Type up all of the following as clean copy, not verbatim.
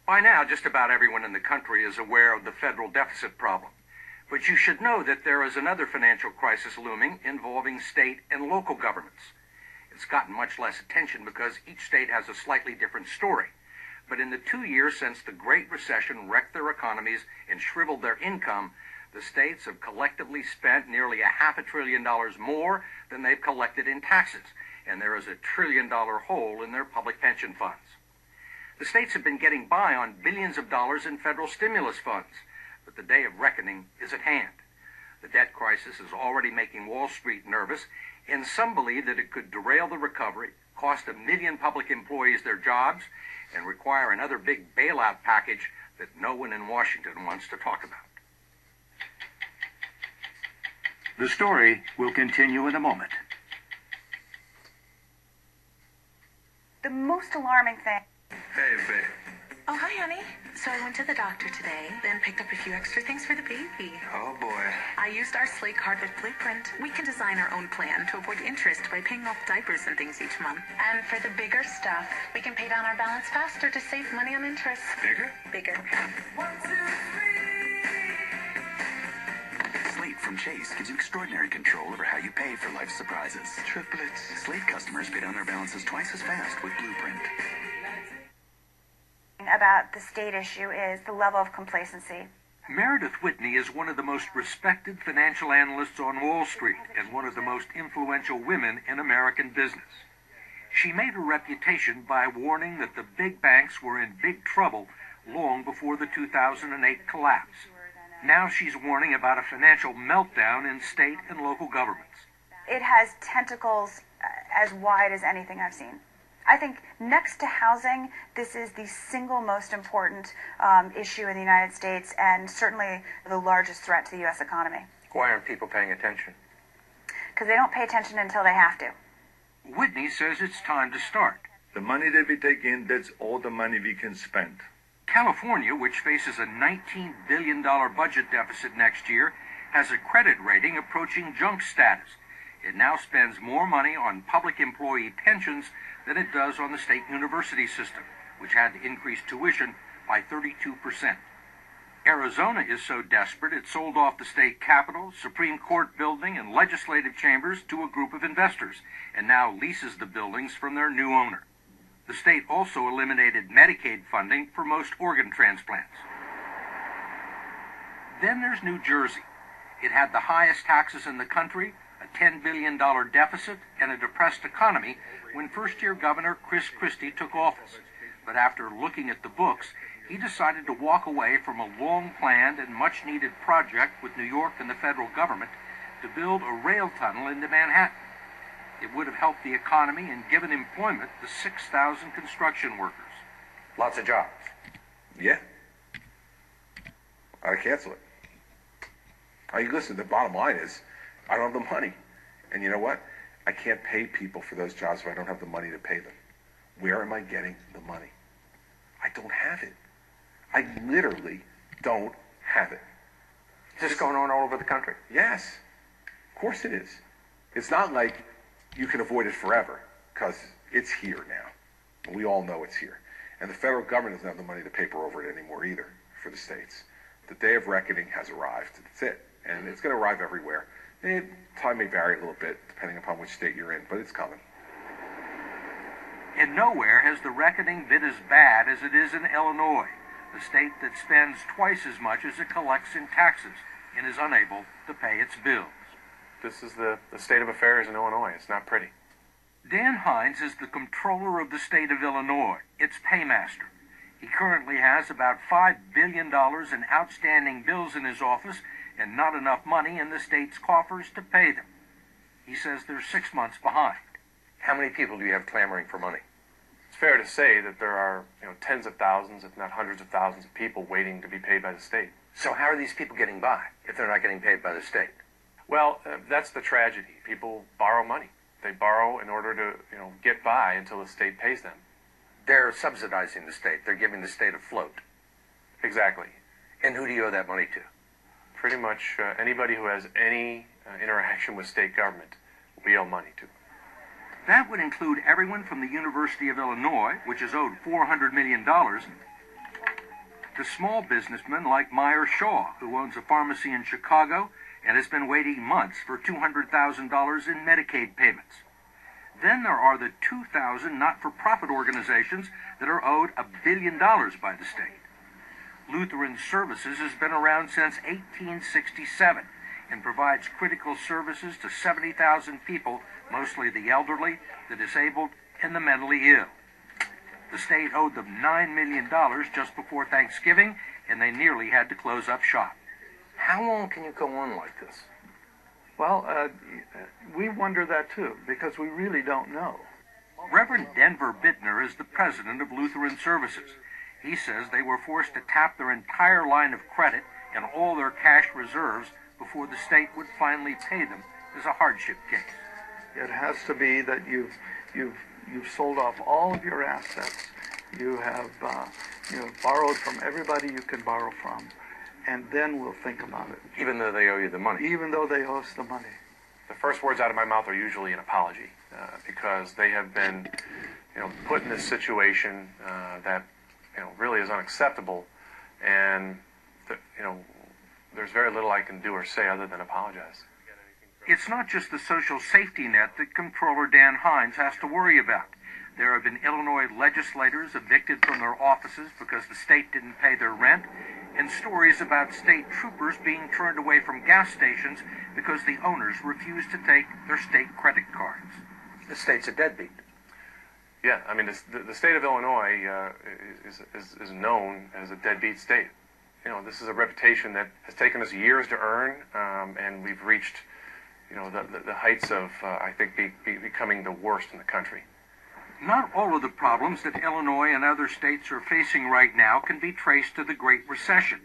By now, just about everyone in the country is aware of the federal deficit problem. But you should know that there is another financial crisis looming involving state and local governments. It's gotten much less attention because each state has a slightly different story. But in the 2 years since the Great Recession wrecked their economies and shriveled their income, the states have collectively spent nearly $500 billion more than they've collected in taxes, and there is $1 trillion hole in their public pension funds. The states have been getting by on billions of dollars in federal stimulus funds, but the day of reckoning is at hand. The debt crisis is already making Wall Street nervous, and some believe that it could derail the recovery, cost 1 million public employees their jobs, and require another big bailout package that no one in Washington wants to talk about. The story will continue in a moment. The most alarming thing. Hey, babe. Oh, hi, honey. So I went to the doctor today, then picked up a few extra things for the baby. Oh, boy. I used our Slate Card with Blueprint. We can design our own plan to avoid interest by paying off diapers and things each month. And for the bigger stuff, we can pay down our balance faster to save money on interest. Bigger? Bigger. 1, 2, 3. Slate from Chase gives you extraordinary control over how you pay for life's surprises. Triplets. Slate customers pay down their balances twice as fast with Blueprint. About the state issue is the level of complacency. Meredith Whitney is one of the most respected financial analysts on Wall Street and one of the most influential women in American business. She made her reputation by warning that the big banks were in big trouble long before the 2008 collapse. Now she's warning about a financial meltdown in state and local governments. It has tentacles as wide as anything I've seen. I think next to housing, this is the single most important issue in the United States and certainly the largest threat to the U.S. economy. Why aren't people paying attention? Because they don't pay attention until they have to. Whitney says it's time to start. The money that we take in, that's all the money we can spend. California, which faces a $19 billion budget deficit next year, has a credit rating approaching junk status. It now spends more money on public employee pensions than it does on the state university system, which had to increase tuition by 32%. Arizona is so desperate it sold off the state capitol, Supreme Court building, and legislative chambers to a group of investors, and now leases the buildings from their new owner. The state also eliminated Medicaid funding for most organ transplants. Then there's New Jersey. It had the highest taxes in the country, a $10 billion deficit, and a depressed economy when first-year Governor Chris Christie took office. But after looking at the books, he decided to walk away from a long-planned and much-needed project with New York and the federal government to build a rail tunnel into Manhattan. It would have helped the economy and given employment to 6,000 construction workers. Lots of jobs. Yeah. I'd cancel it. Listen, the bottom line is, I don't have the money. And you know what? I can't pay people for those jobs if I don't have the money to pay them. Where am I getting the money? I don't have it. I literally don't have it. Is this going on all over the country? Yes. Of course it is. It's not like you can avoid it forever, because it's here now. And we all know it's here. And the federal government doesn't have the money to paper over it anymore either for the states. The day of reckoning has arrived. That's it. And it's going to arrive everywhere. Time may vary a little bit depending upon which state you're in, but it's coming. And nowhere has the reckoning been as bad as it is in Illinois, the state that spends twice as much as it collects in taxes and is unable to pay its bills. This is the state of affairs in Illinois. It's not pretty. Dan Hines is the comptroller of the state of Illinois, its paymaster. He currently has about $5 billion in outstanding bills in his office and not enough money in the state's coffers to pay them. He says they're 6 months behind. How many people do you have clamoring for money? It's fair to say that there are tens of thousands, if not hundreds of thousands of people waiting to be paid by the state. So how are these people getting by if they're not getting paid by the state? Well, that's the tragedy. People borrow money. They borrow in order to get by until the state pays them. They're subsidizing the state. They're giving the state a float. Exactly. And who do you owe that money to? Pretty much anybody who has any interaction with state government, we owe money to. That would include everyone from the University of Illinois, which is owed $400 million, to small businessmen like Meyer Shaw, who owns a pharmacy in Chicago and has been waiting months for $200,000 in Medicaid payments. Then there are the 2,000 not-for-profit organizations that are owed $1 billion by the state. Lutheran Services has been around since 1867 and provides critical services to 70,000 people, mostly the elderly, the disabled, and the mentally ill. The state owed them $9 million just before Thanksgiving, and they nearly had to close up shop. How long can you go on like this? Well, we wonder that too, because we really don't know. Reverend Denver Bittner is the president of Lutheran Services. He says they were forced to tap their entire line of credit and all their cash reserves before the state would finally pay them as a hardship case. It has to be that you've sold off all of your assets. You have borrowed from everybody you can borrow from, and then we'll think about it. Even though they owe you the money? Even though they owe us the money. The first words out of my mouth are usually an apology, because they have been, put in this situation that, really is unacceptable, and there's very little I can do or say other than apologize. It's not just the social safety net that Comptroller Dan Hines has to worry about. There have been Illinois legislators evicted from their offices because the state didn't pay their rent, and stories about state troopers being turned away from gas stations because the owners refused to take their state credit cards. The state's a deadbeat. Yeah, I mean, the state of Illinois is known as a deadbeat state. This is a reputation that has taken us years to earn, and we've reached, the heights of, I think, becoming the worst in the country. Not all of the problems that Illinois and other states are facing right now can be traced to the Great Recession,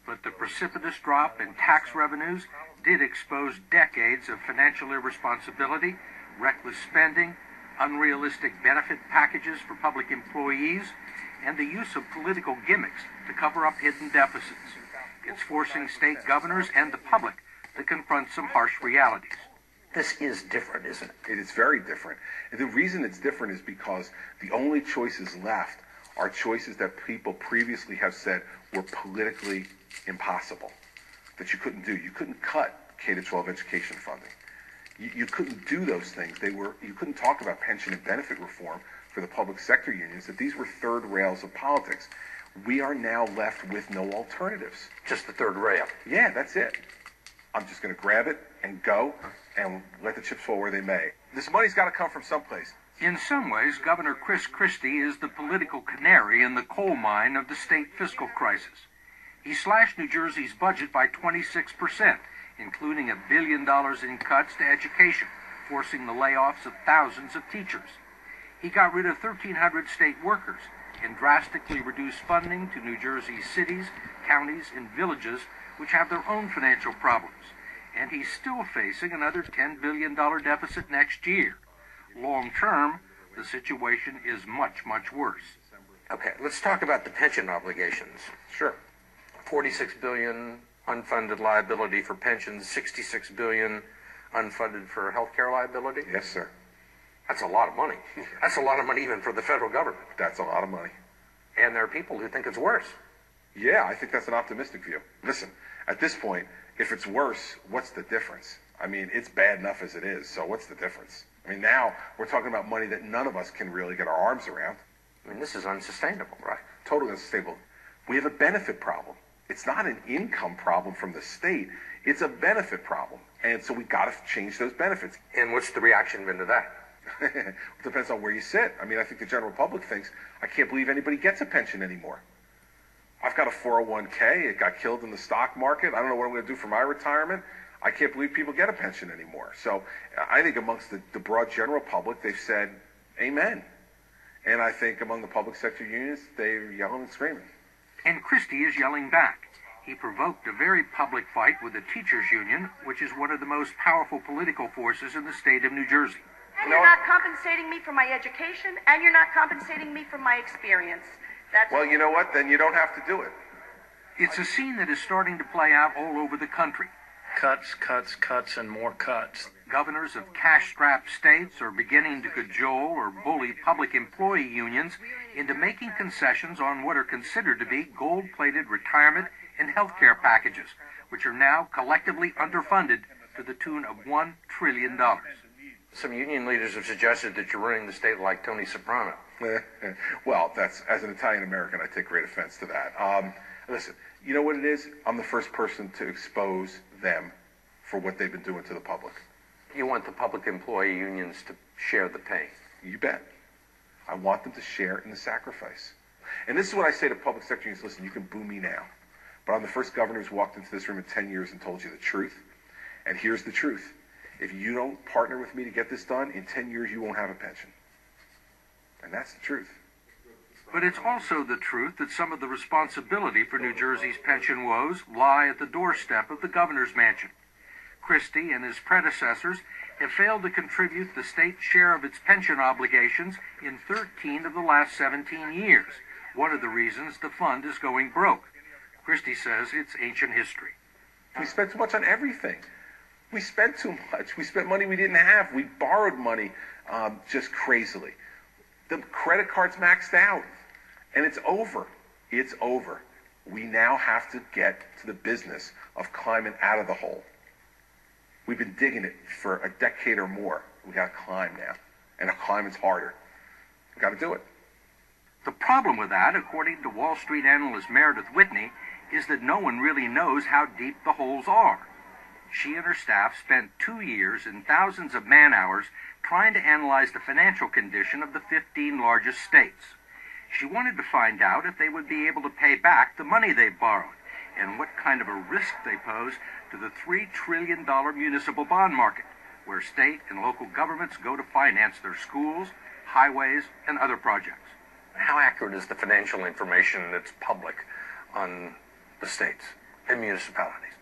but the precipitous drop in tax revenues did expose decades of financial irresponsibility, reckless spending, unrealistic benefit packages for public employees, and the use of political gimmicks to cover up hidden deficits. It's forcing state governors and the public to confront some harsh realities. This is different, isn't it? It is very different. And the reason it's different is because the only choices left are choices that people previously have said were politically impossible, that you couldn't do. You couldn't cut K-12 education funding. You couldn't do those things. You couldn't talk about pension and benefit reform for the public sector unions, that these were third rails of politics. We are now left with no alternatives. Just the third rail. Yeah, that's it. I'm just going to grab it and go and let the chips fall where they may. This money's got to come from someplace. In some ways, Governor Chris Christie is the political canary in the coal mine of the state fiscal crisis. He slashed New Jersey's budget by 26%, including $1 billion in cuts to education, forcing the layoffs of thousands of teachers. He got rid of 1,300 state workers and drastically reduced funding to New Jersey's cities, counties, and villages, which have their own financial problems. And he's still facing another $10 billion deficit next year. Long term, the situation is much, much worse. Okay, let's talk about the pension obligations. Sure. $46 billion unfunded liability for pensions, $66 billion unfunded for health care liability? Yes, sir. That's a lot of money. That's a lot of money even for the federal government. That's a lot of money. And there are people who think it's worse. Yeah, I think that's an optimistic view. Listen, at this point, if it's worse, what's the difference? I mean, it's bad enough as it is, so what's the difference? I mean, now we're talking about money that none of us can really get our arms around. I mean, this is unsustainable, right? Totally unsustainable. We have a benefit problem. It's not an income problem from the state. It's a benefit problem. And so we got to change those benefits. And what's the reaction been to that? It depends on where you sit. I mean, I think the general public thinks, I can't believe anybody gets a pension anymore. I've got a 401k. It got killed in the stock market. I don't know what I'm going to do for my retirement. I can't believe people get a pension anymore. So I think amongst the broad general public, they've said, amen. And I think among the public sector unions, they're yelling and screaming. And Christie is yelling back. He provoked a very public fight with the teachers union, which is one of the most powerful political forces in the state of New Jersey. And you're not compensating me for my education, and you're not compensating me for my experience. Well, you know what? Then you don't have to do it. It's a scene that is starting to play out all over the country. Cuts, cuts, cuts, and more cuts. Governors of cash-strapped states are beginning to cajole or bully public employee unions into making concessions on what are considered to be gold-plated retirement and health care packages, which are now collectively underfunded to the tune of $1 trillion. Some union leaders have suggested that you're running the state like Tony Soprano. Well, as an Italian-American, I take great offense to that. Listen, you know what it is? I'm the first person to expose them for what they've been doing to the public. You want the public employee unions to share the pain. You bet. I want them to share in the sacrifice. And this is what I say to public sector unions. Listen, you can boo me now, but I'm the first governor who's walked into this room in 10 years and told you the truth. And here's the truth. If you don't partner with me to get this done, in 10 years you won't have a pension. And that's the truth. But it's also the truth that some of the responsibility for New Jersey's pension woes lie at the doorstep of the governor's mansion. Christie and his predecessors have failed to contribute the state's share of its pension obligations in 13 of the last 17 years. One of the reasons the fund is going broke. Christie says it's ancient history. We spent too much on everything. We spent too much. We spent money we didn't have. We borrowed money just crazily. The credit card's maxed out, and it's over. It's over. We now have to get to the business of climbing out of the hole. We've been digging it for a decade or more. We got to climb now, and climbing's harder. We got to do it. The problem with that, according to Wall Street analyst Meredith Whitney, is that no one really knows how deep the holes are. She and her staff spent 2 years and thousands of man-hours trying to analyze the financial condition of the 15 largest states. She wanted to find out if they would be able to pay back the money they borrowed and what kind of a risk they pose to the $3 trillion municipal bond market, where state and local governments go to finance their schools, highways, and other projects. How accurate is the financial information that's public on the states and municipalities?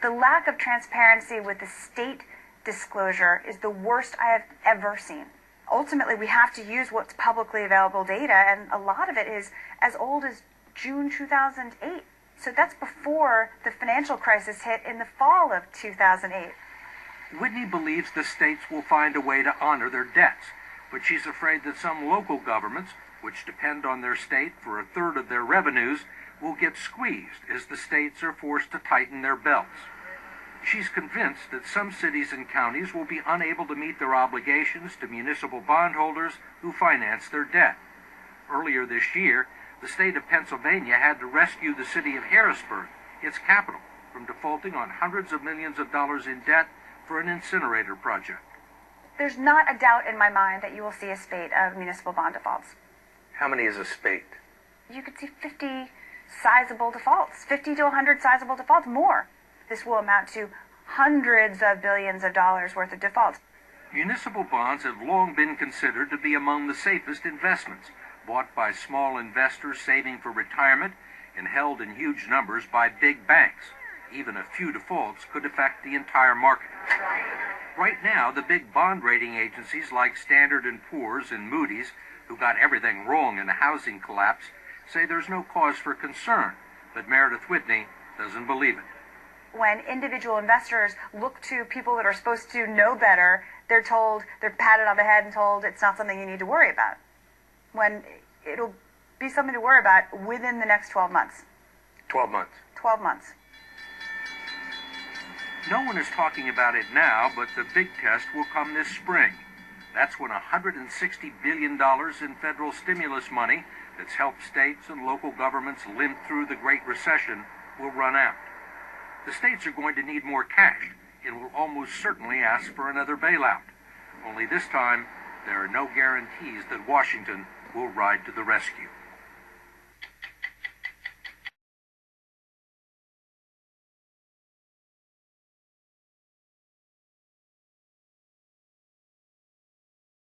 The lack of transparency with the state disclosure is the worst I have ever seen. Ultimately, we have to use what's publicly available data, and a lot of it is as old as June 2008. So that's before the financial crisis hit in the fall of 2008. Whitney believes the states will find a way to honor their debts, but she's afraid that some local governments, which depend on their state for a third of their revenues, will get squeezed as the states are forced to tighten their belts. She's convinced that some cities and counties will be unable to meet their obligations to municipal bondholders who finance their debt. Earlier this year, the state of Pennsylvania had to rescue the city of Harrisburg, its capital, from defaulting on hundreds of millions of dollars in debt for an incinerator project. There's not a doubt in my mind that you will see a spate of municipal bond defaults. How many is a spate? You could see 50 sizable defaults, 50 to 100 sizable defaults, more. This will amount to hundreds of billions of dollars worth of defaults. Municipal bonds have long been considered to be among the safest investments, bought by small investors saving for retirement and held in huge numbers by big banks. Even a few defaults could affect the entire market. Right now, the big bond rating agencies like Standard & Poor's and Moody's, who got everything wrong in the housing collapse, say there's no cause for concern, but Meredith Whitney doesn't believe it. When individual investors look to people that are supposed to know better, they're patted on the head and told it's not something you need to worry about, when it'll be something to worry about within the next 12 months. 12 months. 12 months. No one is talking about it now, but the big test will come this spring. That's when $160 billion in federal stimulus money that's helped states and local governments limp through the Great Recession will run out. The states are going to need more cash and will almost certainly ask for another bailout. Only this time, there are no guarantees that Washington will ride to the rescue.